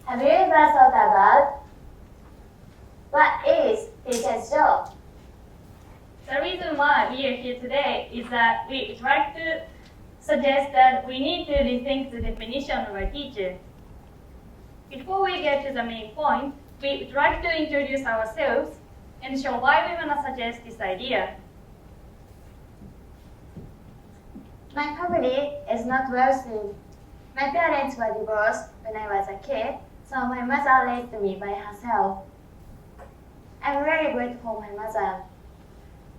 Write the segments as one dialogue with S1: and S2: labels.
S1: Have you ever thought about what is teacher's job?
S2: The reason why we are here today is that we would like to suggest that we need to rethink the definition of a teacher. Before we get to the main point, we would like to introduce ourselves and show why we want to suggest this idea.
S1: My family is not wealthy. My parents were divorced when I was a kid, so my mother raised me by herself. I'm very grateful for my mother.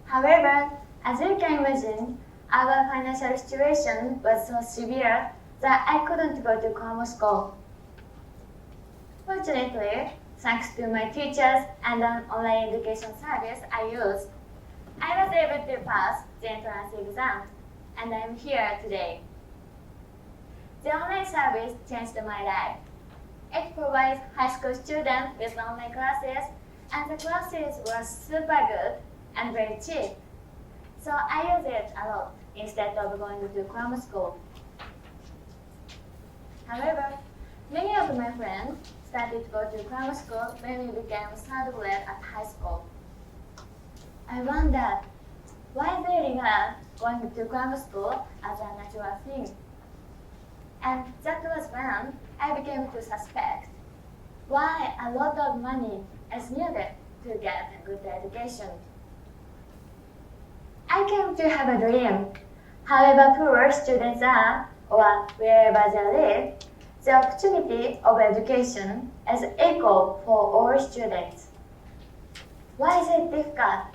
S1: However, as you can imagine, our financial situation was so severe that I couldn't go to grammar school. Fortunately, thanks to my teachers and an online education service I used, I was able to pass the entrance exam, and I'm here today. The online service changed my life. It provides high school students with online classes, and the classes were super good and very cheap. So I use it a lot instead of going to grammar school. However, many of my friends started to go to grammar school when we became third grade at high school. I wondered why they regard going to grammar school as a natural thing. And that was when I began to suspect why a lot of money is needed to get a good education. I came to have a dream. However poor students are, or wherever they live, the opportunity of education is equal for all students. Why is it difficult?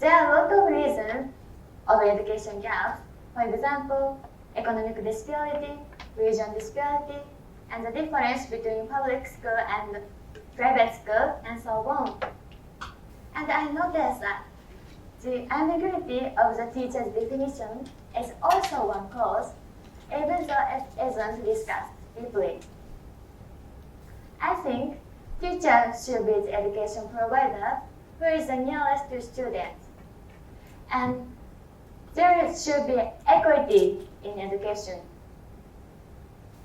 S1: There are a lot of reasons of education gaps. For example, economic disparity, region disparity, and the difference between public school and private school, and so on. And I noticed that the ambiguity of the teacher's definition is also one cause, even though it isn't discussed deeply. I think teachers should be the education provider who is the nearest to students. And there should be equity in education.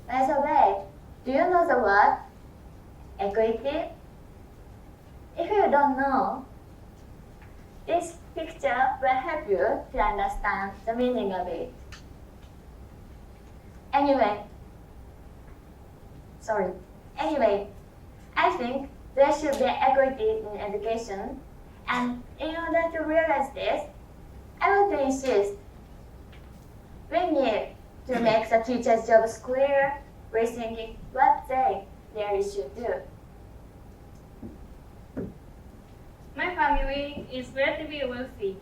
S1: By the way, do you know the word equity? If you don't know, this picture will help you to understand the meaning of it. Anyway, I think there should be equity in education, and in order to realize this, I want to insist we need to make the teachers' jobs clear, rethinking what they really should do.
S2: My family is relatively wealthy.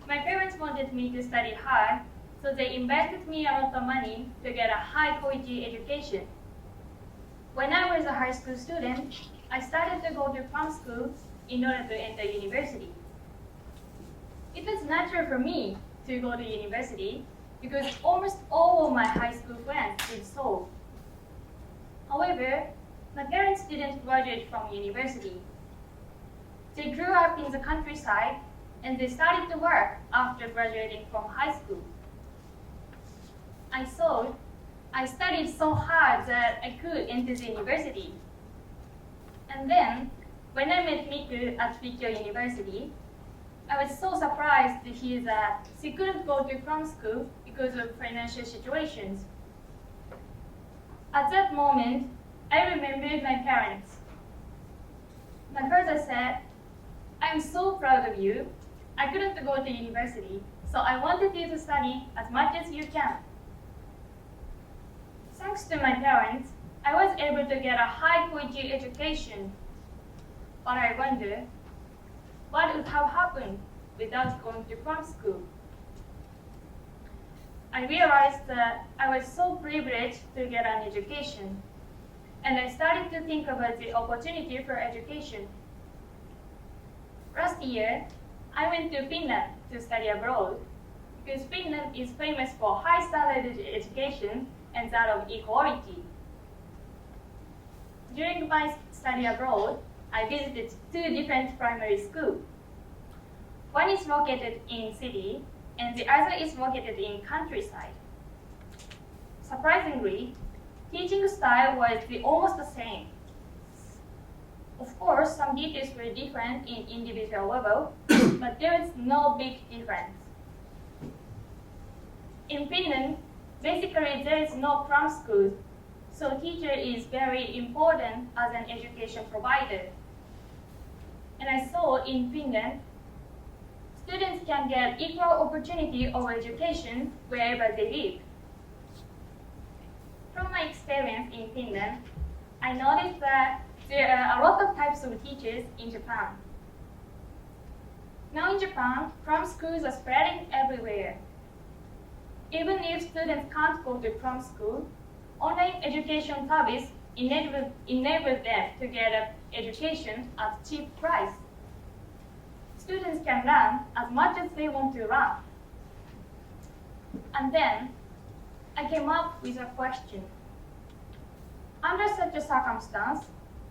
S2: My parents wanted me to study hard, so they invested me a lot of money to get a high-quality education. When I was a high school student, I started to go to grammar school in order to enter university. It was natural for me to go to university because almost all of my high school friends did so. However, my parents didn't graduate from university. They grew up in the countryside and they started to work after graduating from high school. I thought I studied so hard that I could enter the university. And then, when I met Miku at Rikkyo University, I was so surprised to hear that she couldn't go to grammar school because of financial situations. At that moment, I remembered my parents. My father said, "I'm so proud of you. I couldn't go to university, so I wanted you to study as much as you can." Thanks to my parents, I was able to get a high-quality education. But I wonder, what would have happened without going to grammar school? I realized that I was so privileged to get an education, and I started to think about the opportunity for education. Last year, I went to Finland to study abroad, because Finland is famous for high standard education and that of equality. During my study abroad, I visited 2 different primary schools. One is located in city, and the other is located in countryside. Surprisingly, teaching style was almost the same. Of course, some details were different in individual level, but there is no big difference. In Finland, basically there is no prom school, so teacher is very important as an education provider. And I saw in Finland, students can get equal opportunity of education wherever they live. From my experience in Finland, I noticed that there are a lot of types of teachers in Japan. Now in Japan, prom schools are spreading everywhere. Even if students can't go to prom school, online education service enables them to get an education at cheap price. Students can learn as much as they want to learn. And then, I came up with a question. Under such a circumstance,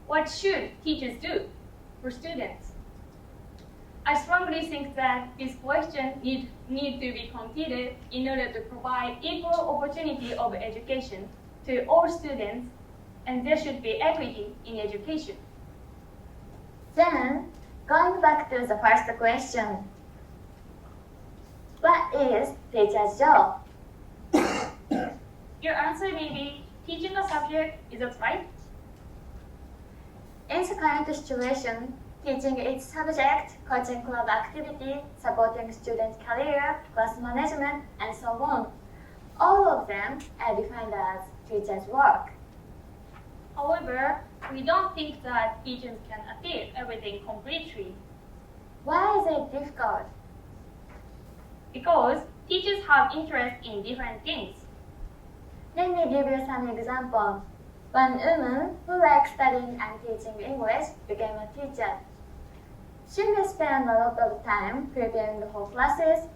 S2: what should teachers do for students? I strongly think that this question need to be considered in order to provide equal opportunity of education to all students, and there should be equity in education.
S1: Then, going back to the first question, what is teacher's job?
S2: Your answer may be teaching a subject, is that right?
S1: In the current situation, teaching each subject, coaching club activity, supporting student career, class management, and so on, all of them are defined as teacher's work.
S2: However, we don't think that teachers can achieve everything completely.
S1: Why is it difficult?
S2: Because teachers have interest in different things.
S1: Let me give you some examples. One woman who likes studying and teaching English became a teacher. She will spend a lot of time preparing for classes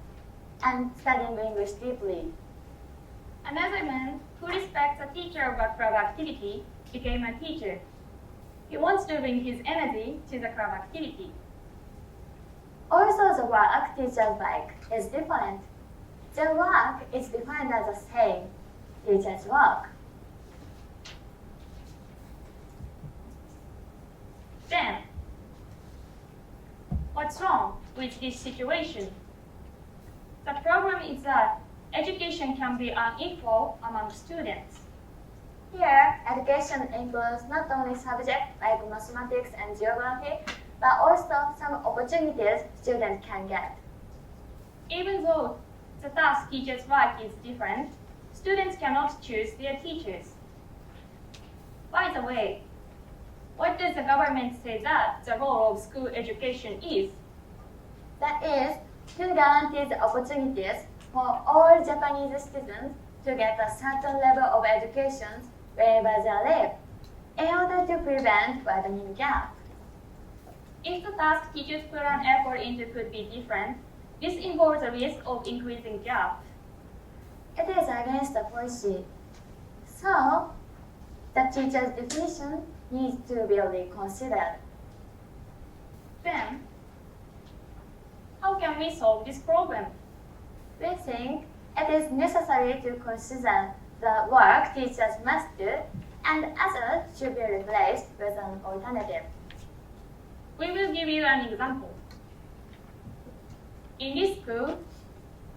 S1: and studying English deeply.
S2: Another man who respects a teacher about club activity became a teacher. He wants to bring his energy to the club activity.
S1: Also, the work teachers like is different. Their work is defined as the same, teacher's work.
S2: Then, what's wrong with this situation? The problem is that education can be unequal among students.
S1: Here, education includes not only subjects like mathematics and geography, but also some opportunities students can get.
S2: Even though the task teachers' work is different, students cannot choose their teachers. By the way, what does the government say that the role of school education is?
S1: That is, to guarantee the opportunities for all Japanese citizens to get a certain level of education wherever they live, in order to prevent widening gap.
S2: If the task teachers put an effort into could be different, this involves a risk of increasing gap.
S1: It is against the policy. So, the teacher's definition needs to be reconsidered.
S2: Then, how can we solve this problem?
S1: We think it is necessary to consider the work teachers must do, and others should be replaced with an alternative.
S2: We will give you an example. In this school,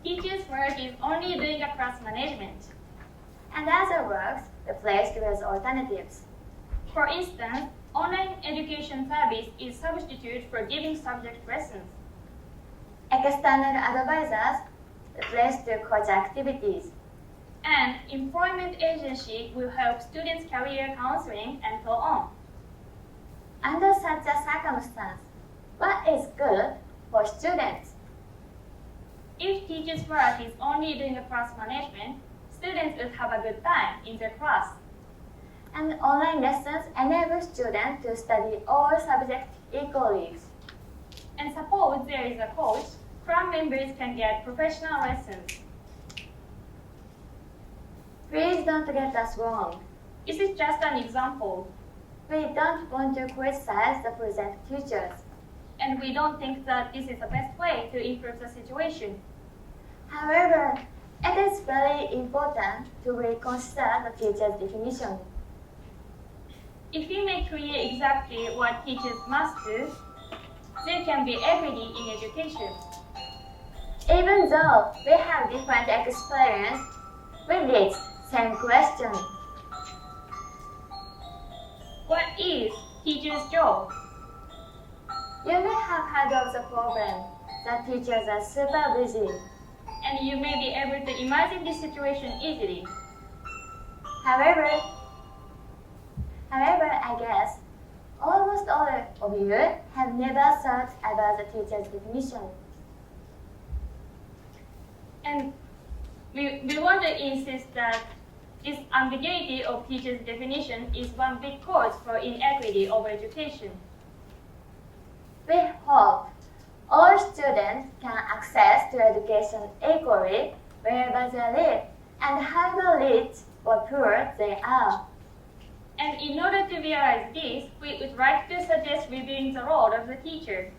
S2: teachers' work is only doing a class management.
S1: And other works replaced with alternatives.
S2: For instance, online education service is substitute for giving subject lessons.
S1: External advisors replaced to coach activities.
S2: And employment agency will help students' career counseling and so on.
S1: Under such a circumstance, what is good for students?
S2: If teachers' work is only doing a class management, students would have a good time in their class.
S1: And online lessons enable students to study all subjects equally.
S2: And suppose there is a coach, club members can get professional lessons.
S1: Please don't get us wrong.
S2: This is just an example,
S1: We don't want to criticize the present teachers.
S2: and we don't think that this is the best way to improve the situation.
S1: However, It is very important to reconsider the teacher's definition.
S2: If we make clear exactly what teachers must do, there can be equity in education.
S1: Even though we have different experience, we reach same question.
S2: What is teacher's job?
S1: You may have heard of the problem that teachers are super busy.
S2: And you may be able to imagine this situation easily.
S1: However, I guess almost all of you have never thought about the teacher's definition.
S2: And we want to insist that this ambiguity of teacher's definition is one big cause for inequity of education.
S1: We hope all students can access to education equally wherever they live and however rich or poor they are.
S2: And in order to realize this, we would like to suggest reviewing the role of the teacher.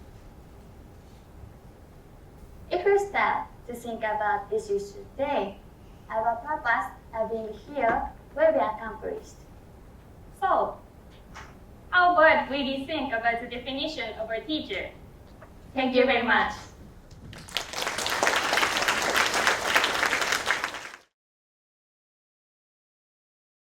S1: If we start to think about this issue today, our purpose of being here will be accomplished.
S2: So, how about we rethink about the definition of a teacher? Thank you very much.